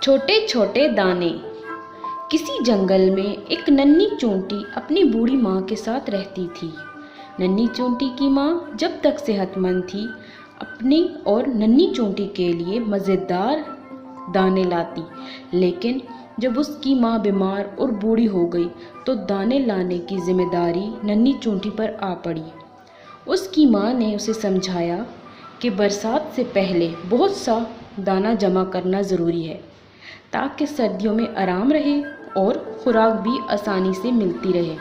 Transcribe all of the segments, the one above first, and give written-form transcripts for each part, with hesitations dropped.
چھوٹے چھوٹے دانے۔ کسی جنگل میں ایک ننھی چونٹی اپنی بوڑھی ماں کے ساتھ رہتی تھی۔ ننھی چونٹی کی ماں جب تک صحت مند تھی اپنی اور ننھی چونٹی کے لیے مزیدار دانے لاتی، لیکن جب اس کی ماں بیمار اور بوڑھی ہو گئی تو دانے لانے کی ذمہ داری ننھی چونٹی پر آ پڑی۔ اس کی ماں نے اسے سمجھایا کہ برسات سے پہلے بہت سا دانہ جمع کرنا ضروری ہے تاکہ سردیوں میں آرام رہے اور خوراک بھی آسانی سے ملتی رہے۔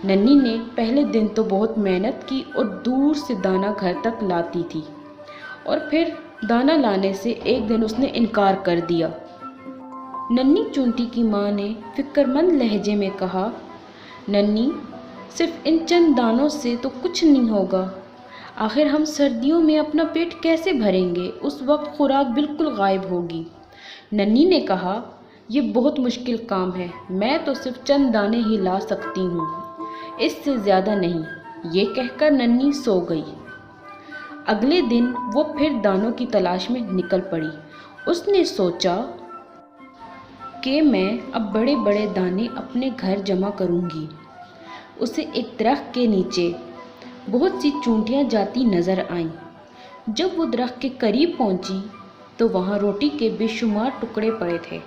ننھی نے پہلے دن تو بہت محنت کی اور دور سے دانہ گھر تک لاتی تھی، اور پھر دانہ لانے سے ایک دن اس نے انکار کر دیا۔ ننھی چونٹی کی ماں نے فکر مند لہجے میں کہا، ننھی، صرف ان چند دانوں سے تو کچھ نہیں ہوگا، آخر ہم سردیوں میں اپنا پیٹ کیسے بھریں گے؟ اس وقت خوراک بالکل غائب ہوگی۔ ننھی نے کہا، یہ بہت مشکل کام ہے، میں تو صرف چند دانے ہی لا سکتی ہوں، اس سے زیادہ نہیں۔ یہ کہہ کر ننھی سو گئی۔ اگلے دن وہ پھر دانوں کی تلاش میں نکل پڑی۔ اس نے سوچا کہ میں اب بڑے بڑے دانے اپنے گھر جمع کروں گی۔ اسے ایک درخت کے نیچے بہت سی چونٹیاں جاتی نظر آئیں۔ جب وہ درخت کے قریب پہنچی تو وہاں روٹی کے بے شمار ٹکڑے پڑے تھے۔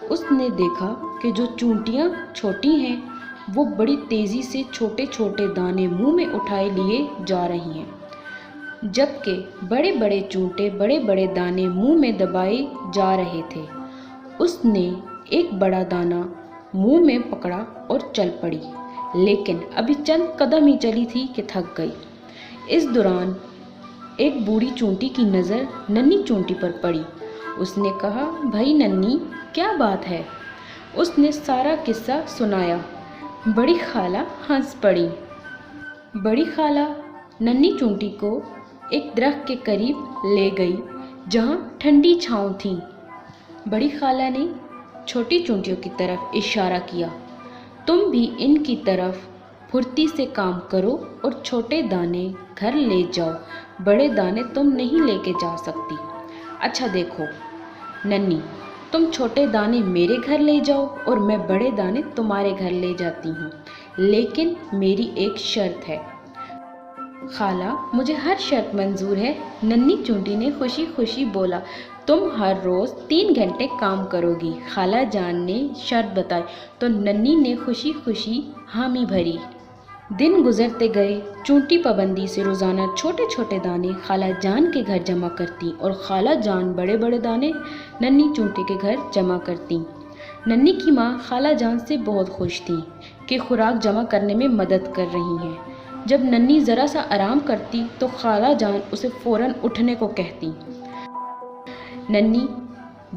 اس نے دیکھا کہ جو چونٹیاں چھوٹی ہیں وہ بڑی تیزی سے چھوٹے چھوٹے دانے منہ میں اٹھائے لیے جا رہی ہیں، جبکہ بڑے بڑے چونٹے بڑے بڑے دانے منہ میں دبائے جا رہے تھے۔ اس نے ایک بڑا دانہ منہ میں پکڑا اور چل پڑی، لیکن ابھی چند قدم ہی چلی تھی کہ تھک گئی۔ اس دوران ایک بوڑھی چونٹی کی نظر ننھی چونٹی پر پڑی۔ اس نے کہا، بھائی ننھی، کیا بات ہے؟ اس نے سارا قصہ سنایا۔ بڑی خالہ ہنس پڑی۔ بڑی خالہ ننھی چونٹی کو ایک درخت کے قریب لے گئی جہاں ٹھنڈی چھاؤں تھی۔ بڑی خالہ نے چھوٹی چونٹیوں کی طرف اشارہ کیا، تم بھی ان کی طرف پھرتی سے کام کرو اور چھوٹے دانے گھر لے جاؤ، بڑے دانے تم نہیں لے کے جا سکتی۔ اچھا دیکھو ننھی، تم چھوٹے دانے میرے گھر لے جاؤ اور میں بڑے دانے تمہارے گھر لے جاتی ہوں، لیکن میری ایک شرط ہے۔ خالہ، مجھے ہر شرط منظور ہے، ننھی چونٹی نے خوشی خوشی بولا۔ تم ہر روز 3 گھنٹے کام کرو گی، خالہ جان نے شرط بتائی تو ننھی نے خوشی خوشی حامی بھری۔ دن گزرتے گئے، چونٹی پابندی سے روزانہ چھوٹے چھوٹے دانے خالہ جان کے گھر جمع کرتی اور خالہ جان بڑے بڑے دانے ننھی چونٹی کے گھر جمع کرتی۔ ننھی کی ماں خالہ جان سے بہت خوش تھی کہ خوراک جمع کرنے میں مدد کر رہی ہیں۔ جب ننھی ذرا سا آرام کرتی تو خالہ جان اسے فوراً اٹھنے کو کہتی۔ ننھی،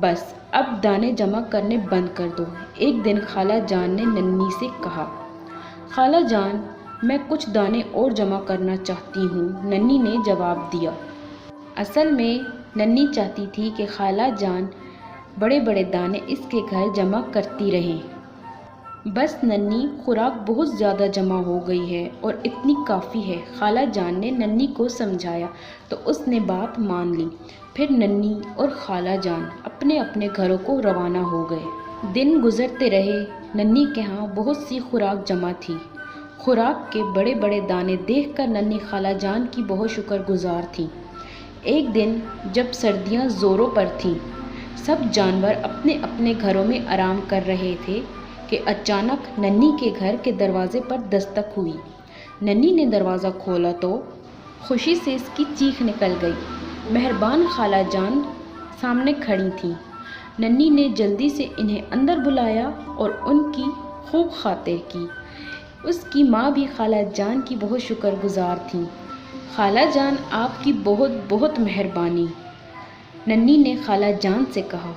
بس اب دانے جمع کرنے بند کر دو، ایک دن خالہ جان نے ننھی سے کہا۔ خالہ جان، میں کچھ دانے اور جمع کرنا چاہتی ہوں، ننھی نے جواب دیا۔ اصل میں ننھی چاہتی تھی کہ خالہ جان بڑے بڑے دانے اس کے گھر جمع کرتی رہیں۔ بس ننھی، خوراک بہت زیادہ جمع ہو گئی ہے اور اتنی کافی ہے۔ خالہ جان نے ننھی کو سمجھایا تو اس نے بات مان لی۔ پھر ننھی اور خالہ جان اپنے اپنے گھروں کو روانہ ہو گئے۔ دن گزرتے رہے، ننھی کے ہاں بہت سی خوراک جمع تھی۔ خوراک کے بڑے بڑے دانے دیکھ کر ننھی خالہ جان کی بہت شکر گزار تھی۔ ایک دن جب سردیاں زوروں پر تھیں، سب جانور اپنے اپنے گھروں میں آرام کر رہے تھے کہ اچانک ننھی کے گھر کے دروازے پر دستک ہوئی۔ ننھی نے دروازہ کھولا تو خوشی سے اس کی چیخ نکل گئی۔ مہربان خالہ جان سامنے کھڑی تھیں۔ ننھی نے جلدی سے انہیں اندر بلایا اور ان کی خوب خاطر کی۔ اس کی ماں بھی خالہ جان کی بہت شکر گزار تھیں۔ خالہ جان، آپ کی بہت بہت مہربانی، ننھی نے خالہ جان سے کہا۔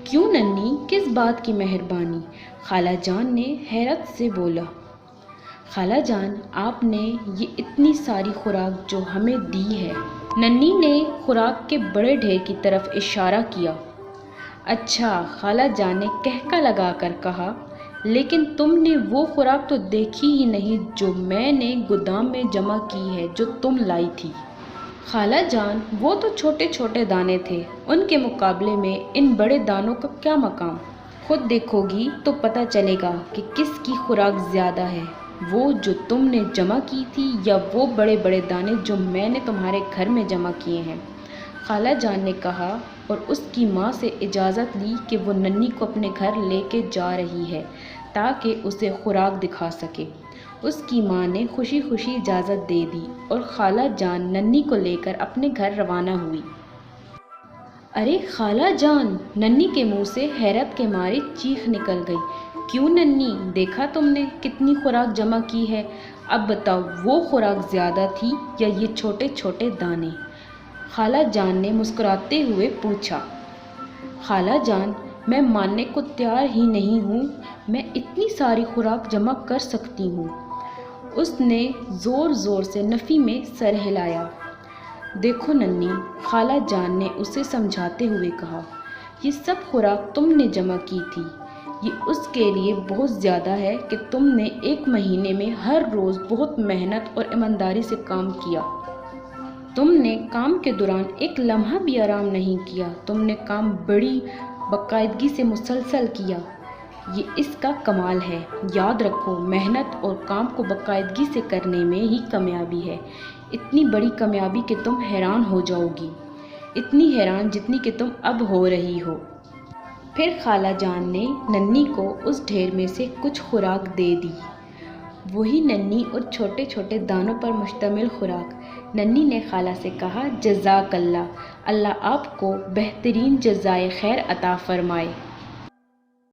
کیوں ننھی، کس بات کی مہربانی؟ خالہ جان نے حیرت سے بولا۔ خالہ جان، آپ نے یہ اتنی ساری خوراک جو ہمیں دی ہے۔ ننھی نے خوراک کے بڑے ڈھیر کی طرف اشارہ کیا۔ اچھا، خالہ جان نے کہکا لگا کر کہا، لیکن تم نے وہ خوراک تو دیکھی ہی نہیں جو میں نے گودام میں جمع کی ہے، جو تم لائی تھی۔ خالہ جان، وہ تو چھوٹے چھوٹے دانے تھے، ان کے مقابلے میں ان بڑے دانوں کا کیا مقام؟ خود دیکھو گی تو پتہ چلے گا کہ کس کی خوراک زیادہ ہے، وہ جو تم نے جمع کی تھی یا وہ بڑے بڑے دانے جو میں نے تمہارے گھر میں جمع کیے ہیں۔ خالہ جان نے کہا اور اس کی ماں سے اجازت لی کہ وہ ننھی کو اپنے گھر لے کے جا رہی ہے تاکہ اسے خوراک دکھا سکے۔ اس کی ماں نے خوشی خوشی اجازت دے دی اور خالہ جان ننھی کو لے کر اپنے گھر روانہ ہوئی۔ ارے خالہ جان! ننھی کے منہ سے حیرت کے مارے چیخ نکل گئی۔ کیوں ننھی، دیکھا تم نے کتنی خوراک جمع کی ہے؟ اب بتاؤ وہ خوراک زیادہ تھی یا یہ چھوٹے چھوٹے دانے؟ خالہ جان نے مسکراتے ہوئے پوچھا۔ خالہ جان، میں ماننے کو تیار ہی نہیں ہوں، میں اتنی ساری خوراک جمع کر سکتی ہوں۔ اس نے زور زور سے نفی میں سر ہلایا۔ دیکھو ننھی، خالہ جان نے اسے سمجھاتے ہوئے کہا، یہ سب خوراک تم نے جمع کی تھی، یہ اس کے لیے بہت زیادہ ہے کہ تم نے 1 مہینے میں ہر روز بہت محنت اور ایمانداری سے کام کیا۔ تم نے کام کے دوران ایک لمحہ بھی آرام نہیں کیا، تم نے کام بڑی باقاعدگی سے مسلسل کیا، یہ اس کا کمال ہے۔ یاد رکھو، محنت اور کام کو باقاعدگی سے کرنے میں ہی کامیابی ہے، اتنی بڑی کامیابی کہ تم حیران ہو جاؤ گی، اتنی حیران جتنی کہ تم اب ہو رہی ہو۔ پھر خالہ جان نے ننھی کو اس ڈھیر میں سے کچھ خوراک دے دی، وہی ننھی اور چھوٹے چھوٹے دانوں پر مشتمل خوراک۔ ننھی نے خالہ سے کہا، جزاک اللہ، اللہ آپ کو بہترین جزائے خیر عطا فرمائے۔